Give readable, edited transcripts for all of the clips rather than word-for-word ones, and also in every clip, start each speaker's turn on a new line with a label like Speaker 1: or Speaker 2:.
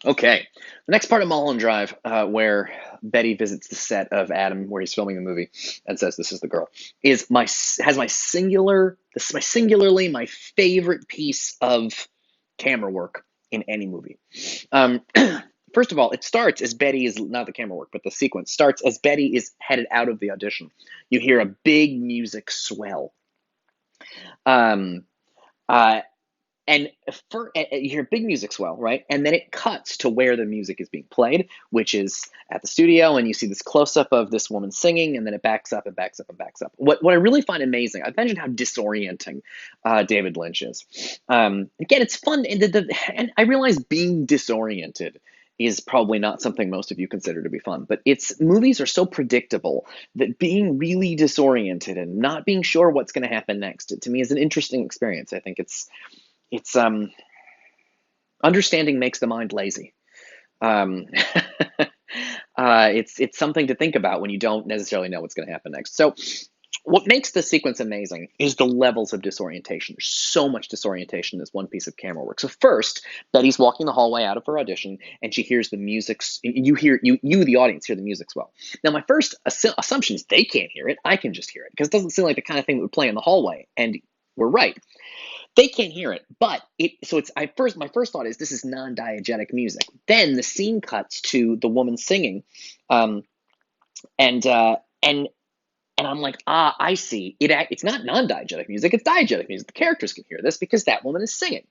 Speaker 1: Okay. The next part of Mulholland Drive, where Betty visits the set of Adam, where he's filming the movie, and says, "This is the girl," is my has my singular. This is my singularly my favorite piece of camera work in any movie. Um, First of all, it starts as Betty is not the camera work, but the sequence starts as Betty is headed out of the audition. You hear a big music swell. Um, uh, and you hear big music swell, right? And then it cuts to where the music is being played, which is at the studio, and you see this close up of this woman singing, and then it backs up and backs up and backs up. What I really find amazing, I've mentioned how disorienting David Lynch is. Again, it's fun, and I realize being disoriented is probably not something most of you consider to be fun, but its movies are so predictable that being really disoriented and not being sure what's going to happen next, to me, is an interesting experience. I think it's understanding makes the mind lazy. Um, it's something to think about when you don't necessarily know what's going to happen next. So, what makes the sequence amazing is the levels of disorientation. There's so much disorientation in this one piece of camera work. So first, Betty's walking the hallway out of her audition, and she hears the music. You the audience hear the music swell. Now, my first assumption is they can't hear it. I can just hear it because it doesn't seem like the kind of thing that would play in the hallway. And we're right. They can't hear it, but it's I first my first thought is this is non-diegetic music. Then the scene cuts to the woman singing, um, and uh, and and I'm like, I see. It's not non-diegetic music; it's diegetic music. The characters can hear this because that woman is singing.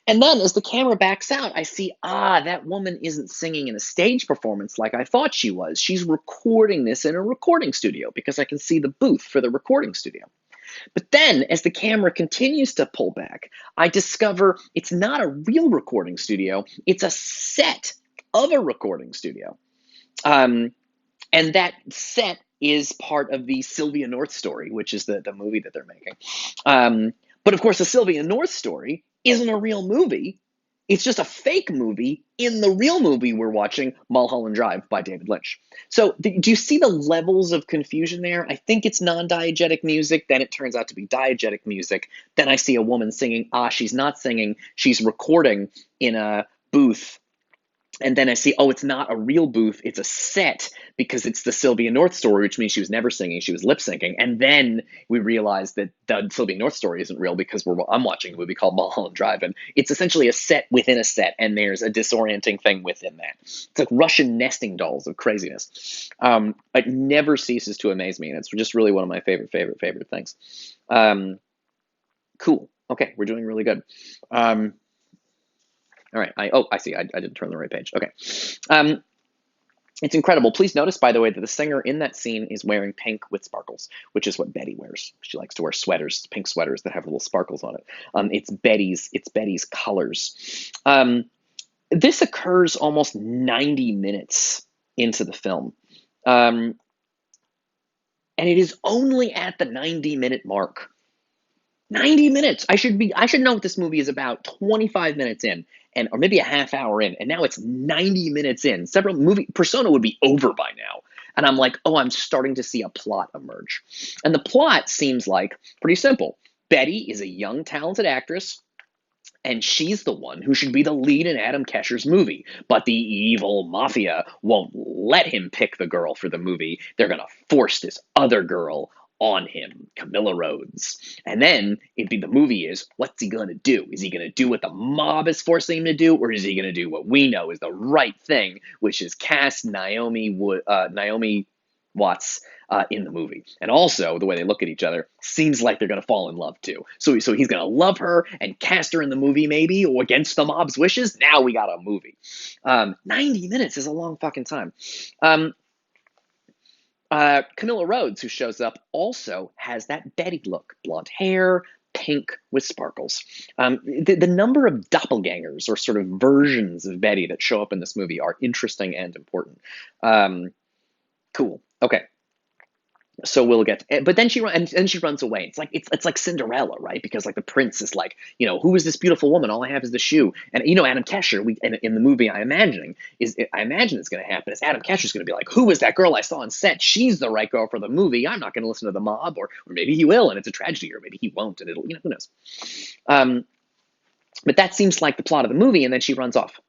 Speaker 1: And then as the camera backs out, I see, that woman isn't singing in a stage performance like I thought she was. She's recording this in a recording studio because I can see the booth for the recording studio. But then, as the camera continues to pull back, I discover it's not a real recording studio, it's a set of a recording studio. Um, and that set is part of the Sylvia North story, which is the movie that they're making. But of course, the Sylvia North story isn't a real movie. It's just a fake movie in the real movie we're watching, Mulholland Drive by David Lynch. So, do you see the levels of confusion there? I think it's non diegetic music, then it turns out to be diegetic music. Then I see a woman singing, she's not singing, she's recording in a booth, and then I see, it's not a real booth, it's a set because it's the Sylvia North story, which means she was never singing, she was lip syncing. And then we realize that the Sylvia North story isn't real because I'm watching a movie called Mulholland Drive, and it's essentially a set within a set, and there's a disorienting thing within that. It's like Russian nesting dolls of craziness. It never ceases to amaze me, and it's just really one of my favorite things. Cool. Okay, we're doing really good. All right. I see. I didn't turn the right page. Okay. Um, it's incredible. Please notice, by the way, that the singer in that scene is wearing pink with sparkles, which is what Betty wears. She likes to wear sweaters, pink sweaters that have little sparkles on it. It's Betty's colors. This occurs almost 90 minutes into the film. Um, and it is only at the 90-minute mark. 90 minutes. I should know what this movie is about 25 minutes in, or maybe a half hour in, and now it's 90 minutes in. Several movie Persona would be over by now. And I'm like, I'm starting to see a plot emerge. And the plot seems like pretty simple. Betty is a young talented actress, and she's the one who should be the lead in Adam Kesher's movie. But the evil mafia won't let him pick the girl for the movie. They're going to force this other girl on him, Camilla Rhodes. And then the movie is, what's he going to do? Is he going to do what the mob is forcing him to do, or is he going to do what we know is the right thing, which is cast Naomi Watts in the movie. And also, the way they look at each other seems like they're going to fall in love too. So he's going to love her and cast her in the movie, maybe, or against the mob's wishes. Now we got a movie. 90 minutes is a long fucking time. Camilla Rhodes, who shows up, also has that Betty look. Blonde hair, pink with sparkles. The number of doppelgangers, or sort of versions of Betty, that show up in this movie are interesting and important. Cool. Okay. So we'll get but then she runs away. It's like Cinderella, right? Because like the prince is like, who is this beautiful woman? All I have is the shoe. And Adam Kesher, in the movie I imagine it's going to happen is Adam Kesher's going to be like, who is that girl I saw on set? She's the right girl for the movie. I'm not going to listen to the mob, or maybe he will, and it's a tragedy, or maybe he won't, and it'll, who knows. But that seems like the plot of the movie, and then she runs off.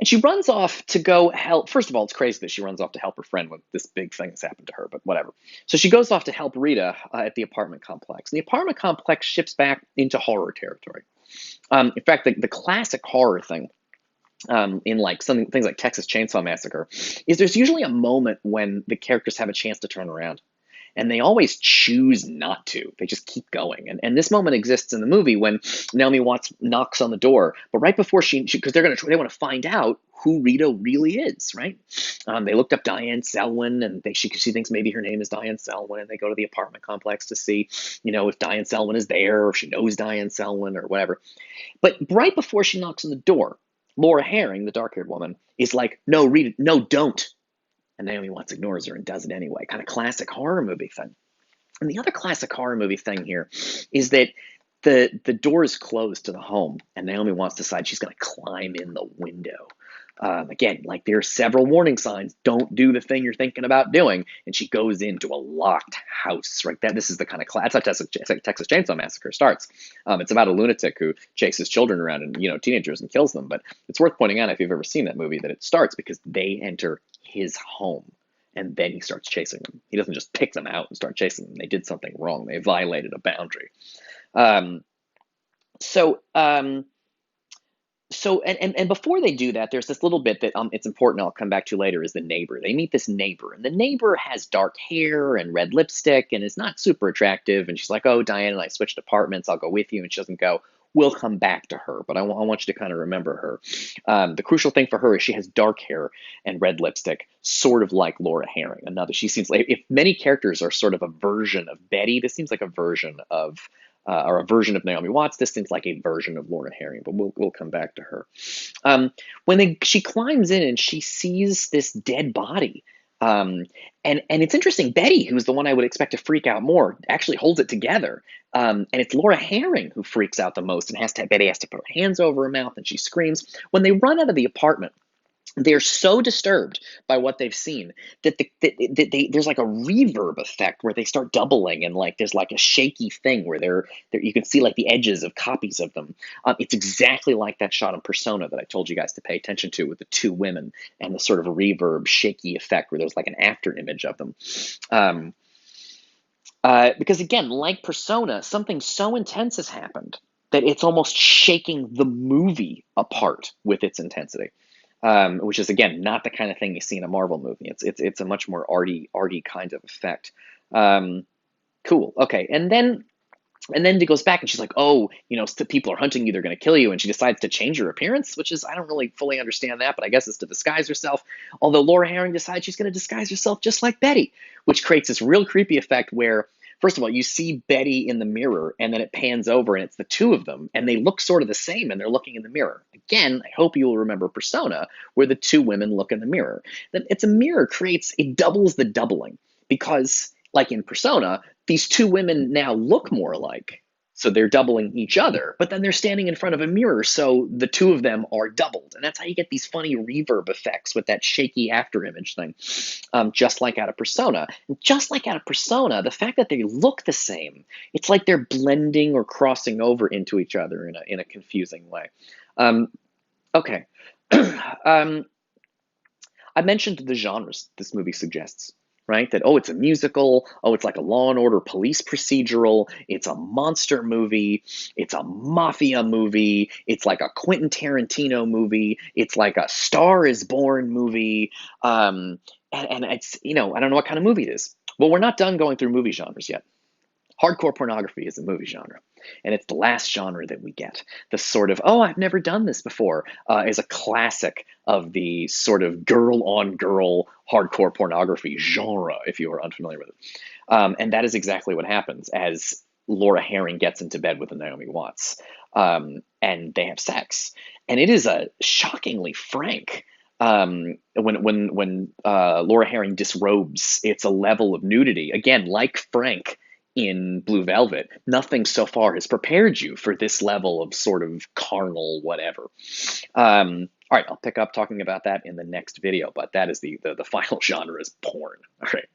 Speaker 1: And she runs off to go help. First of all, it's crazy that she runs off to help her friend when this big thing has happened to her, but whatever. So she goes off to help Rita at the apartment complex. And the apartment complex shifts back into horror territory. In fact, the classic horror thing in like some things like Texas Chainsaw Massacre is there's usually a moment when the characters have a chance to turn around. And they always choose not to. They just keep going. And this moment exists in the movie when Naomi Watts knocks on the door, but right before because they want to find out who Rita really is, right? They looked up Diane Selwyn, and she thinks maybe her name is Diane Selwyn, and they go to the apartment complex to see, if Diane Selwyn is there, or if she knows Diane Selwyn, or whatever. But right before she knocks on the door, Laura Herring, the dark-haired woman, is like, "No, Rita, no, don't." And Naomi Watts ignores her and does it anyway. Kind of classic horror movie thing. And the other classic horror movie thing here is that the door is closed to the home, and Naomi Watts decides she's going to climb in the window. Again, like there are several warning signs. Don't do the thing you're thinking about doing. And she goes into a locked house. Right. This is the kind of that's how Texas Chainsaw Massacre starts. It's about a lunatic who chases children around and teenagers and kills them. But it's worth pointing out, if you've ever seen that movie, that it starts because they enter his home. And then he starts chasing them. He doesn't just pick them out and start chasing them. They did something wrong. They violated a boundary. And before they do that, there's this little bit that it's important, I'll come back to later, is the neighbor. They meet this neighbor, and the neighbor has dark hair and red lipstick and is not super attractive. And she's like, "Oh, Diane and I switched apartments. I'll go with you." And she doesn't go. We'll come back to her, but I want you to kind of remember her. The crucial thing for her is she has dark hair and red lipstick, sort of like Laura Herring. She seems like, if many characters are sort of a version of Betty, this seems like a version of or a version of Naomi Watts. This seems like a version of Laura Herring, but we'll come back to her. She climbs in and she sees this dead body. And it's interesting. Betty, who's the one I would expect to freak out more, actually holds it together. And it's Laura Herring who freaks out the most, and Betty has to put her hands over her mouth, and she screams. When they run out of the apartment, they're so disturbed by what they've seen that there's like a reverb effect where they start doubling, and like there's like a shaky thing where you can see like the edges of copies of them. It's exactly like that shot in Persona that I told you guys to pay attention to, with the two women and the sort of reverb shaky effect where there's like an after image of them. Because again, like Persona, something so intense has happened that it's almost shaking the movie apart with its intensity. Which is, again, not the kind of thing you see in a Marvel movie. It's a much more arty kind of effect. Cool. Okay. And then it goes back, and she's like, "Oh, people are hunting you. They're going to kill you." And she decides to change her appearance, which is, I don't really fully understand that, but I guess it's to disguise herself. Although Laura Herring decides she's going to disguise herself just like Betty, which creates this real creepy effect where, first of all, you see Betty in the mirror, and then it pans over, and it's the two of them, and they look sort of the same, and they're looking in the mirror. Again, I hope you will remember Persona, where the two women look in the mirror. Then it's a mirror it doubles the doubling, because, like in Persona, these two women now look more alike. So they're doubling each other, but then they're standing in front of a mirror, so the two of them are doubled. And that's how you get these funny reverb effects with that shaky after image thing, just like out of Persona. And just like out of Persona, the fact that they look the same, it's like they're blending or crossing over into each other in a confusing way. Okay. I mentioned the genres this movie suggests. Right? That, it's a musical, it's like a Law and Order police procedural, it's a monster movie, it's a mafia movie, it's like a Quentin Tarantino movie, it's like a Star is Born movie, and it's, I don't know what kind of movie it is. Well, we're not done going through movie genres yet. Hardcore pornography is a movie genre, and it's the last genre that we get. The sort of, I've never done this before, is a classic of the sort of girl-on-girl hardcore pornography genre, if you are unfamiliar with it. And that is exactly what happens as Laura Herring gets into bed with Naomi Watts, and they have sex. And it is a shockingly frank, when Laura Herring disrobes, it's a level of nudity, again, like Frank in Blue Velvet. Nothing so far has prepared you for this level of sort of carnal whatever. All right, I'll pick up talking about that in the next video, but that is the final genre is porn. All right.